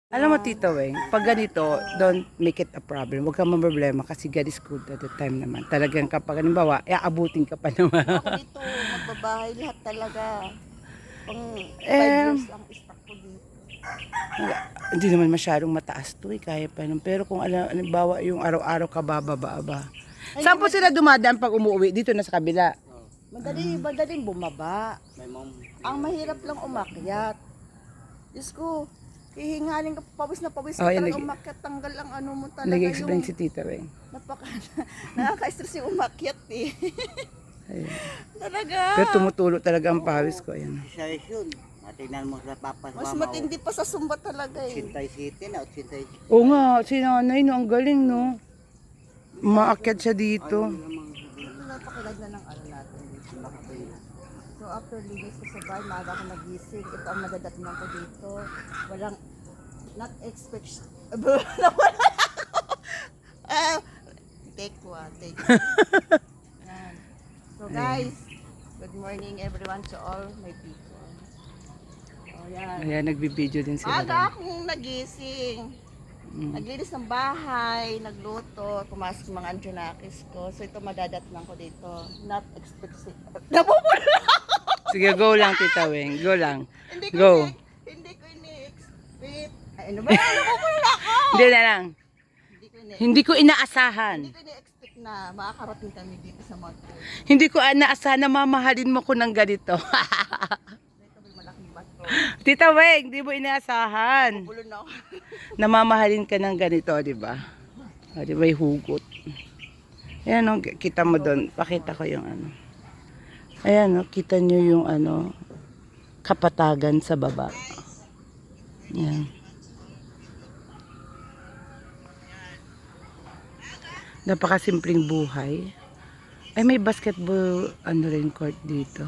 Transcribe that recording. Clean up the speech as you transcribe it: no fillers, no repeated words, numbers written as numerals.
Alam mo, Tito Weng, pag ganito, don't make it a problem. Huwag kang problema kasi God is good at the time naman. Talagang kapag halimbawa, abutin ka pa naman. Ako dito, magbabahay lahat talaga. Pang 5 Eh, years ang stock ko dito. hindi naman masyadong mataas to eh, kaya pa nun. Pero kung halimbawa yung araw-araw ka bababa ba. Saan po sila dumadaan pag umuwi? Dito na sa kabila. Madaling bumaba. Ang mahirap lang umakyat. Diyos ko, hihingalin ka, pawis na pawis ka Oh, yan, talaga umakyat. Tanggal ang ano mo talaga Nag-explain yung si Tito Weng. nakaka-stress yung umakyat eh. Ayun. Talaga. Pero tumutulo talaga ang pawis ko. Ayan. Exercise yun. Tingnan mo sa papas Mas matindi pa sa Zumba talaga eh. 87 na 87. Oo nga, si nanay no, ang galing no. Maakyat siya dito. Napakilag na ng ano natin dito. So after linis ko sa bahay, maaga ako nagising. Ito ang nadadatnan ko dito. Walang, not expect, nawala ako. Take one. Yan. So guys, good morning everyone to all my people. Oh, yan. Ayan, nagbibideo din sila. Aga akong nagising. Naglinis ng bahay, nagluto, pumasok yung mga anjonakis ko. So ito madadatnan ko dito. Not expected. Nabubula ako! Sige, go lang, Tita Weng. Go lang. Hindi Go. Hindi ko ini-expect. Ay, ano ba? Nabubula ako! Hindi na lang. Hindi ko inaasahan. Hindi ko ini-expect na makakarating kami dito sa Mount Puyo. Hindi ko inaasahan na mamahalin mo ko ng ganito. Dito may malaking bato. Tita Weng, di mo inaasahan. Bulo na ako. Namamahalin ka ng ganito, di ba? O, di ba yung hugot? Ayan o, kita mo doon. Pakita ko yung ano. Ayan o, kita nyo yung ano, kapatagan sa baba. Ayan. Napakasimpleng buhay. Ay, may basketball ano rin court dito.